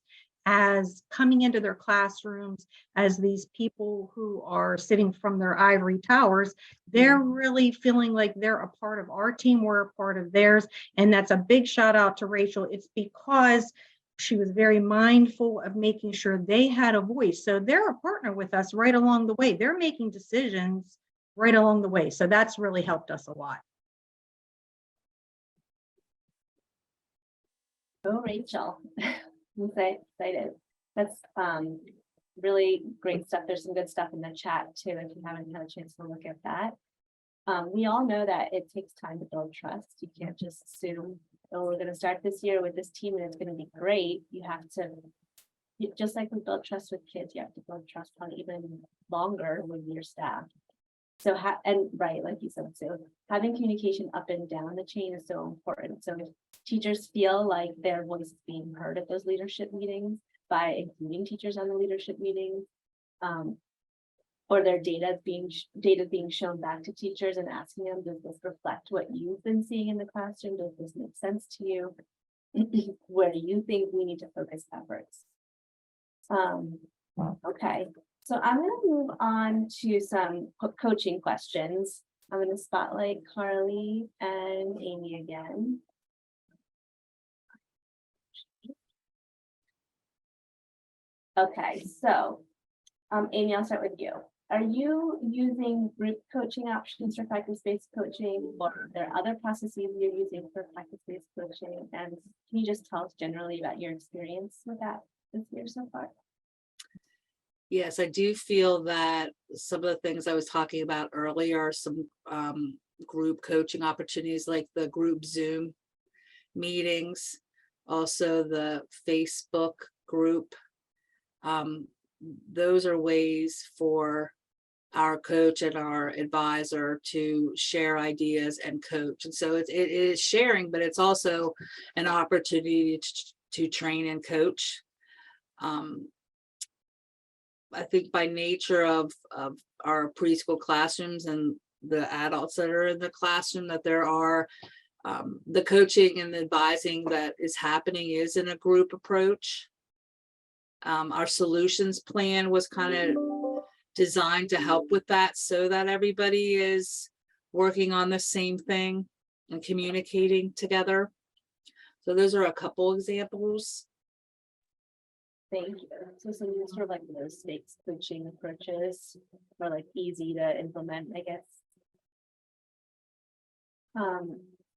[SPEAKER 8] as coming into their classrooms as these people who are sitting from their ivory towers. They're really feeling like they're a part of our team, we're a part of theirs. And that's a big shout out to Rachel. It's because she was very mindful of making sure they had a voice. So they're a partner with us right along the way. They're making decisions right along the way. So that's really helped us a lot.
[SPEAKER 1] Oh, Rachel. I'm so excited. That's really great stuff. There's some good stuff in the chat too, if you haven't had a chance to look at that. We all know that it takes time to build trust. You can't just assume, oh, we're going to start this year with this team and it's going to be great. You have to, just like we build trust with kids, you have to build trust on even longer with your staff. So, right, like you said, so having communication up and down the chain is so important. So if teachers feel like their voice is being heard at those leadership meetings by including teachers on the leadership meetings, or their data being shown back to teachers and asking them, does this reflect what you've been seeing in the classroom? Does this make sense to you? Where do you think we need to focus efforts? Okay. So I'm going to move on to some coaching questions. I'm going to spotlight Carly and Amy again. Okay, so Amy, I'll start with you. Are you using group coaching options for practice-based coaching? Or are there other processes you're using for practice-based coaching? And can you just tell us generally about your experience with that this year so far?
[SPEAKER 2] Yes, I do feel that some of the things I was talking about earlier are some group coaching opportunities, like the group Zoom meetings, also the Facebook group. Those are ways for our coach and our advisor to share ideas and coach. And so it is sharing, but it's also an opportunity to train and coach. I think by nature of our preschool classrooms and the adults that are in the classroom, that there are the coaching and the advising that is happening is in a group approach. Our solutions plan was kind of designed to help with that, so that everybody is working on the same thing and communicating together. So those are a couple examples.
[SPEAKER 1] Thank you. So some sort of like those stakes coaching approaches are like easy to implement, I guess. How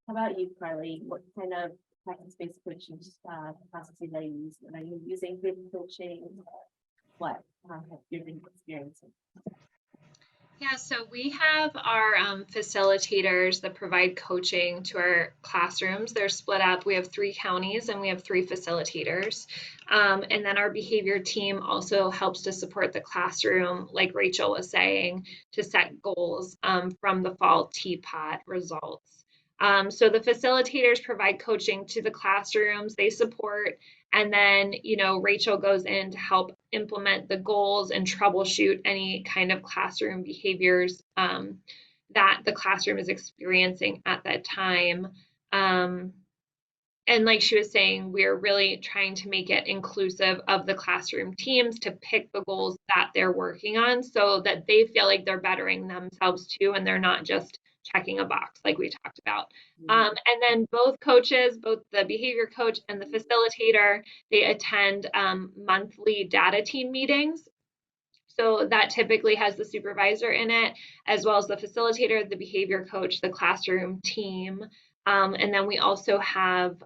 [SPEAKER 1] about you, Carly? What kind of practice-based coaching processes are you using? Are you using group coaching? What have you been experiencing?
[SPEAKER 3] Yeah, so we have our facilitators that provide coaching to our classrooms. They're split up. We have 3 counties and we have 3 facilitators. And then our behavior team also helps to support the classroom, like Rachel was saying, to set goals from the fall teapot results. So the facilitators provide coaching to the classrooms, they support, and then, Rachel goes in to help implement the goals and troubleshoot any kind of classroom behaviors that the classroom is experiencing at that time. And like she was saying, we're really trying to make it inclusive of the classroom teams to pick the goals that they're working on so that they feel like they're bettering themselves too, and they're not just checking a box like we talked about. And then both coaches, both the behavior coach and the facilitator, they attend monthly data team meetings. So that typically has the supervisor in it, as well as the facilitator, the behavior coach, the classroom team. And then we also have,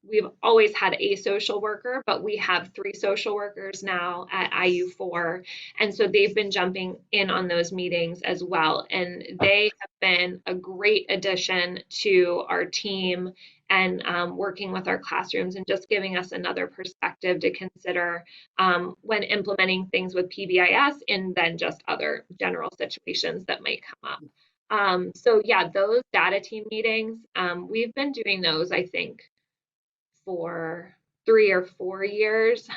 [SPEAKER 3] we've always had a social worker, but we have 3 social workers now at IU4. And so they've been jumping in on those meetings as well. And they have been a great addition to our team and working with our classrooms and just giving us another perspective to consider when implementing things with PBIS and then just other general situations that might come up. So yeah, those data team meetings, we've been doing those, I think, for 3 or 4 years.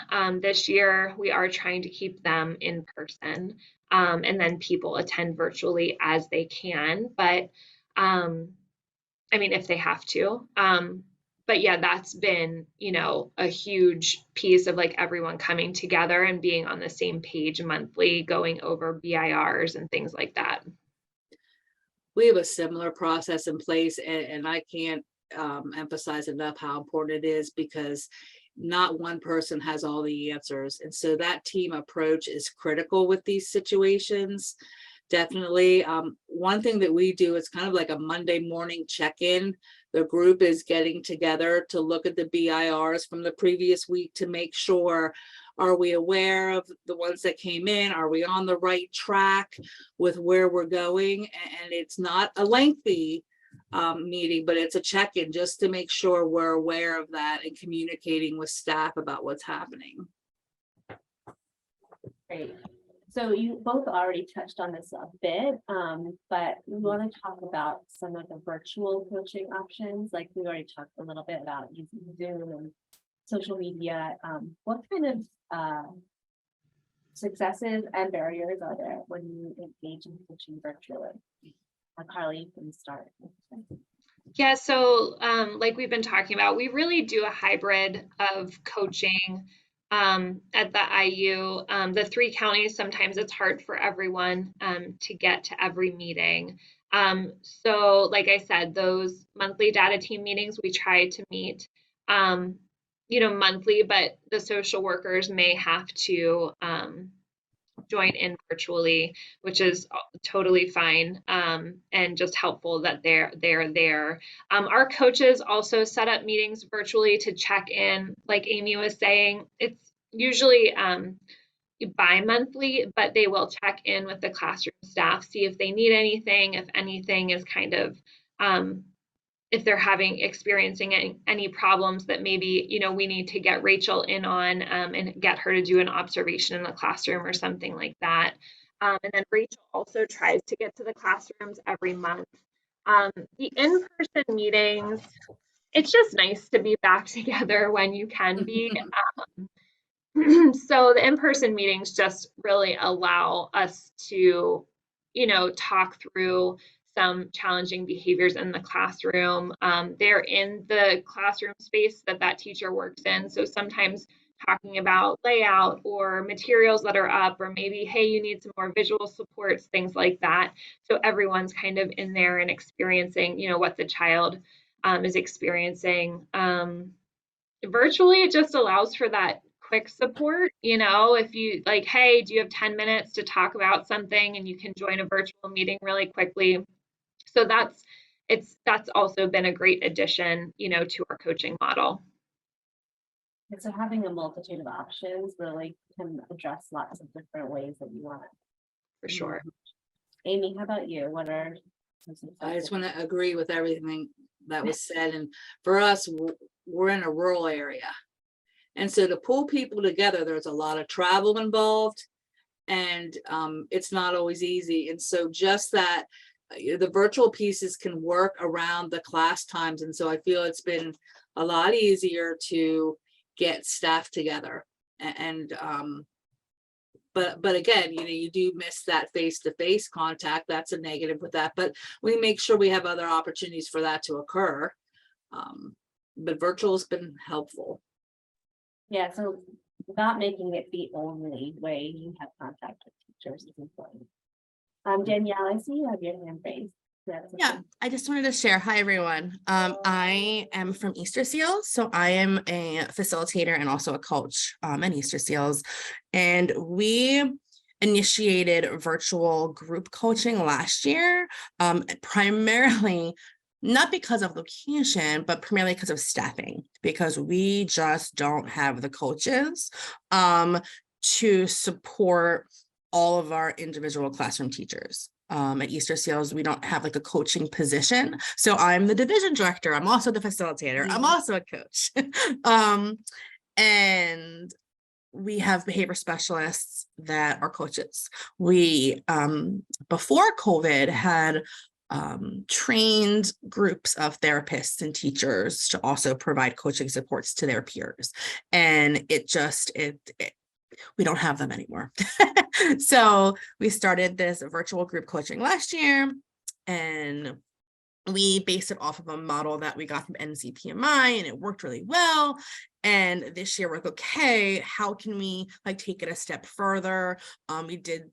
[SPEAKER 3] This year, we are trying to keep them in person, and then people attend virtually as they can, but I mean, if they have to. But yeah, that's been, a huge piece of like everyone coming together and being on the same page monthly, going over BIRs and things like that.
[SPEAKER 2] We have a similar process in place, and I can't emphasize enough how important it is, because not one person has all the answers. And so that team approach is critical with these situations. Definitely. One thing that we do is kind of like a Monday morning check-in. The group is getting together to look at the BIRs from the previous week to make sure, are we aware of the ones that came in? Are we on the right track with where we're going? And it's not a lengthy meeting, but it's a check-in just to make sure we're aware of that and communicating with staff about what's happening.
[SPEAKER 1] Great. So you both already touched on this a bit, but we want to talk about some of the virtual coaching options. Like we already talked a little bit about using Zoom and social media. What kind of successes and barriers are there when you engage in coaching virtually? Carly, you can start.
[SPEAKER 3] Yeah, so like we've been talking about, we really do a hybrid of coaching at the IU. The 3 counties, sometimes it's hard for everyone to get to every meeting. So like I said, those monthly data team meetings, we try to meet, monthly, but the social workers may have to join in virtually, which is totally fine, and just helpful that they're there. Our coaches also set up meetings virtually to check in, like Amy was saying. It's usually bi-monthly, but they will check in with the classroom staff, see if they need anything, if anything is kind of if they're experiencing any problems that maybe, you know, we need to get Rachel in on, and get her to do an observation in the classroom or something like that. And then Rachel also tries to get to the classrooms every month. The in-person meetings, it's just nice to be back together when you can be. So the in-person meetings just really allow us to, you know, talk through some challenging behaviors in the classroom. They're in the classroom space that teacher works in. So sometimes talking about layout or materials that are up, or maybe, hey, you need some more visual supports, things like that. So everyone's kind of in there and experiencing, you know, what the child is experiencing. Virtually, it just allows for that quick support. You know, if you like, hey, do you have 10 minutes to talk about something, and you can join a virtual meeting really quickly. So that's also been a great addition, you know, to our coaching model.
[SPEAKER 1] And so having a multitude of options really can address lots of different ways that you want it.
[SPEAKER 3] For sure.
[SPEAKER 1] Amy, how about you? What are
[SPEAKER 2] I just want to agree with everything that was said. And for us, we're in a rural area. And so to pull people together, there's a lot of travel involved, and it's not always easy. And so just that the virtual pieces can work around the class times. And so I feel it's been a lot easier to get staff together. And but again, you know, you do miss that face-to-face contact. That's a negative with that, but we make sure we have other opportunities for that to occur. But virtual has been helpful.
[SPEAKER 1] Yeah, so not making it the only way you have contact with teachers is important. Danielle, I see you have your hand raised.
[SPEAKER 9] Yeah, I just wanted to share. Hi, everyone. I am from Easter Seals, so I am a facilitator and also a coach at Easter Seals. And we initiated virtual group coaching last year, primarily not because of location, but primarily because of staffing, because we just don't have the coaches to support all of our individual classroom teachers. At Easter Seals, we don't have like a coaching position. So I'm the division director. I'm also the facilitator. I'm also a coach. And we have behavior specialists that are coaches. We, before COVID, had trained groups of therapists and teachers to also provide coaching supports to their peers. And we don't have them anymore. So we started this virtual group coaching last year, and we based it off of a model that we got from NCPMI, and it worked really well. And this year we're like, okay, how can we like take it a step further? We did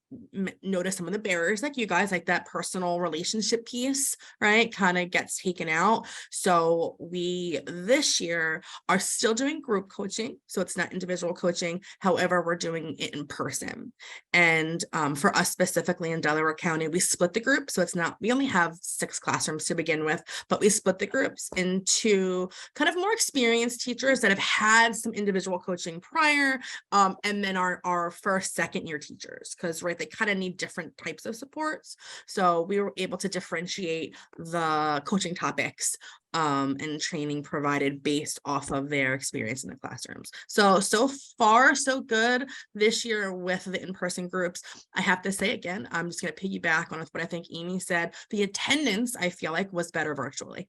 [SPEAKER 9] notice some of the barriers, like you guys, like that personal relationship piece, right, kind of gets taken out. So we this year are still doing group coaching, so it's not individual coaching. However, we're doing it in person. And for us specifically in Delaware County, we split the group, so it's not, we only have 6 classrooms to begin with, but we split the groups into kind of more experienced teachers that have had some individual coaching prior, and then our first, second year teachers, because right, they kind of need different types of supports. So we were able to differentiate the coaching topics and training provided based off of their experience in the classrooms. So far, so good this year with the in-person groups. I have to say again, I'm just going to piggyback on what I think Amy said. The attendance, I feel like, was better virtually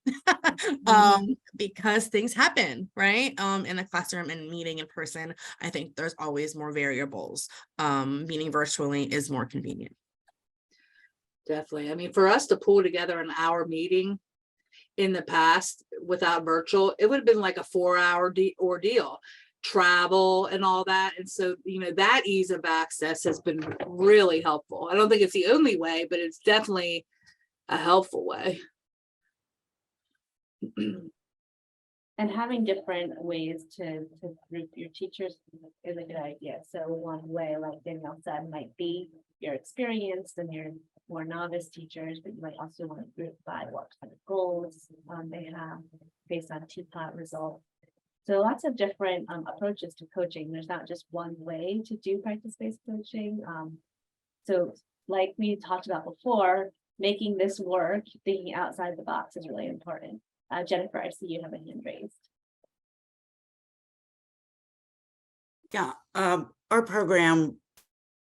[SPEAKER 9] because things happen, right? In the classroom and meeting in person. I think there's always more variables. Meeting virtually is more convenient.
[SPEAKER 2] Definitely. I mean, for us to pull together an hour meeting in the past without virtual, it would have been like a 4-hour ordeal, travel and all that. And so, you know, that ease of access has been really helpful. I don't think it's the only way, but it's definitely a helpful way.
[SPEAKER 1] And having different ways to group your teachers is a good idea. So one way, like Danielle said, might be your experienced and your more novice teachers, but you might also want to group by what kind of goals they have based on TPOT results. So lots of different approaches to coaching. There's not just one way to do practice-based coaching. So like we talked about before, making this work, thinking outside the box is really important. Jennifer, I see you have a hand raised.
[SPEAKER 10] Yeah, our program,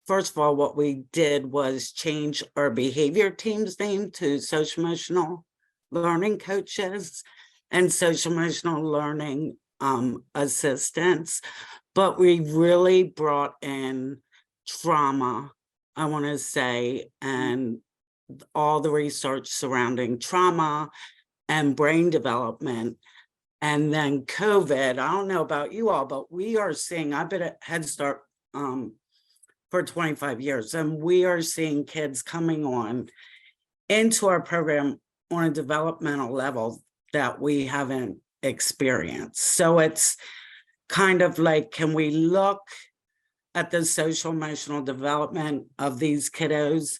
[SPEAKER 10] first of all, what we did was change our behavior team's name to social emotional learning coaches and social emotional learning assistants. But we really brought in trauma, I want to say, and all the research surrounding trauma and brain development. And then COVID, I don't know about you all, but we are seeing, I've been at Head Start for 25 years, and we are seeing kids coming on into our program on a developmental level that we haven't experienced. So it's kind of like, can we look at the social emotional development of these kiddos?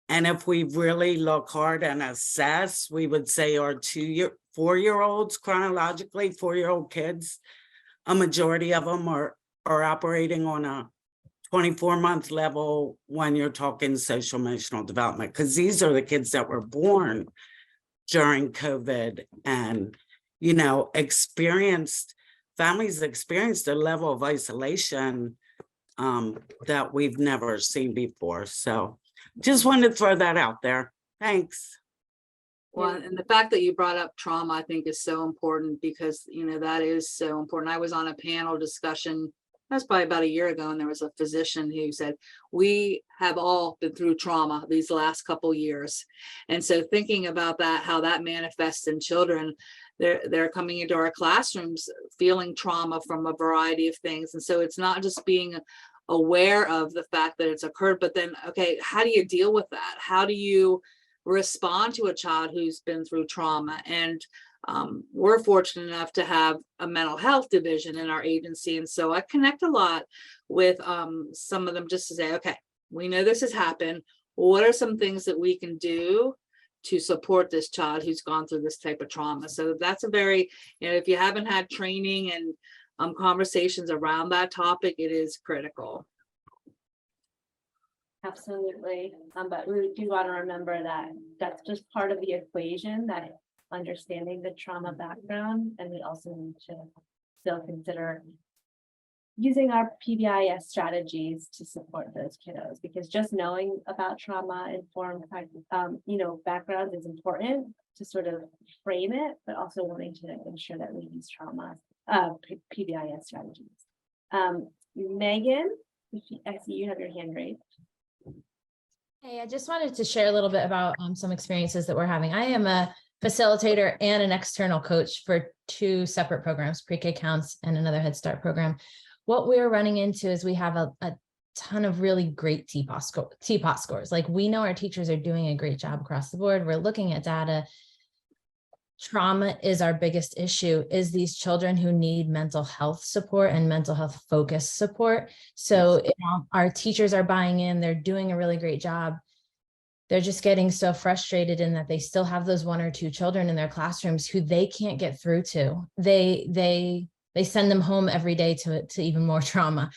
[SPEAKER 10] And if we really look hard and assess, we would say our 4-year-olds, chronologically 4-year-old kids, a majority of them are operating on a 24-month level when you're talking social emotional development, because these are the kids that were born during COVID and, you know, families experienced a level of isolation that we've never seen before. So just wanted to throw that out there. Thanks.
[SPEAKER 2] Well, and the fact that you brought up trauma, I think is so important because, you know, that is so important. I was on a panel discussion, that's probably about a year ago, and there was a physician who said, we have all been through trauma these last couple years. And so thinking about that, how that manifests in children, they're coming into our classrooms feeling trauma from a variety of things. And so it's not just being aware of the fact that it's occurred, but then, okay, how do you deal with that? How do you respond to a child who's been through trauma? And we're fortunate enough to have a mental health division in our agency. And so I connect a lot with some of them just to say, okay, we know this has happened. What are some things that we can do to support this child who's gone through this type of trauma? So that's a very, you know, if you haven't had training and conversations around that topic, it is critical.
[SPEAKER 1] Absolutely. But we do want to remember that that's just part of the equation, that understanding the trauma background, and we also need to still consider using our PBIS strategies to support those kiddos, because just knowing about trauma informed background is important to sort of frame it, but also wanting to ensure that we use trauma PBIS strategies. Megan, I see you have your hand raised.
[SPEAKER 11] Hey, I just wanted to share a little bit about some experiences that we're having. I am a facilitator and an external coach for 2 separate programs, Pre-K Counts and another Head Start program. What we're running into is we have a ton of really great TPOT scores. Like, we know our teachers are doing a great job across the board. We're looking at data. Trauma is our biggest issue, is these children who need mental health support and mental health focused support. So our teachers are buying in, they're doing a really great job. They're just getting so frustrated in that they still have those 1 or 2 children in their classrooms who they can't get through to. They send them home every day to even more trauma.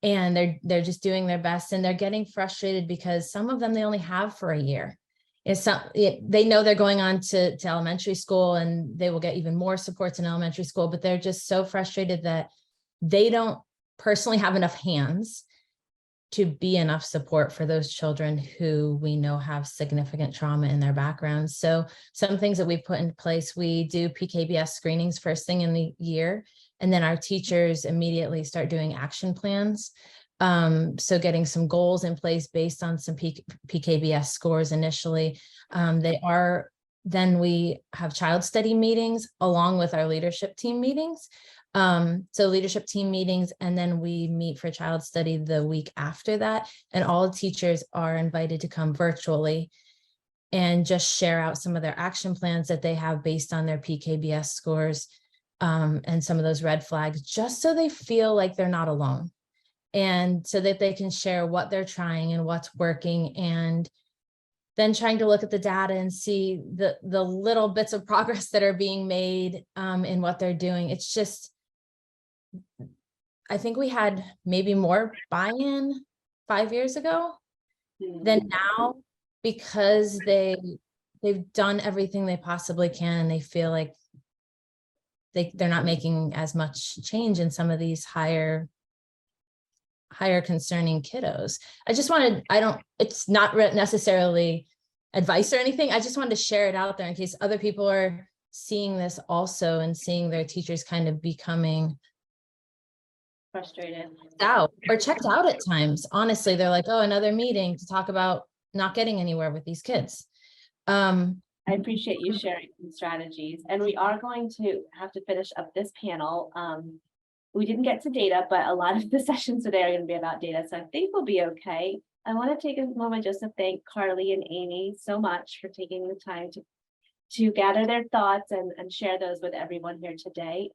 [SPEAKER 11] And they're just doing their best, and they're getting frustrated because some of them they only have for a year. They know they're going on to elementary school, and they will get even more supports in elementary school, but they're just so frustrated that they don't personally have enough hands to be enough support for those children who we know have significant trauma in their background. So some things that we put in place, we do PKBS screenings first thing in the year, and then our teachers immediately start doing action plans. So getting some goals in place based on some PKBS scores initially. Then we have child study meetings along with our leadership team meetings. So leadership team meetings, and then we meet for child study the week after that. And all teachers are invited to come virtually and just share out some of their action plans that they have based on their PKBS scores. and some of those red flags, just so they feel like they're not alone. And so that they can share what they're trying and what's working, and then trying to look at the data and see the little bits of progress that are being made in what they're doing. It's just, I think we had maybe more buy-in 5 years ago than now, because they've done everything they possibly can, and they feel like they're not making as much change in some of these higher concerning kiddos. It's not necessarily advice or anything. I just wanted to share it out there in case other people are seeing this also, and seeing their teachers kind of becoming
[SPEAKER 1] Frustrated.
[SPEAKER 11] out or checked out at times. Honestly, they're like, oh, another meeting to talk about not getting anywhere with these kids.
[SPEAKER 1] I appreciate you sharing some strategies, and we are going to have to finish up this panel. We didn't get to data, but a lot of the sessions today are going to be about data, so I think we'll be okay. I want to take a moment just to thank Carly and Amy so much for taking the time to gather their thoughts and share those with everyone here today.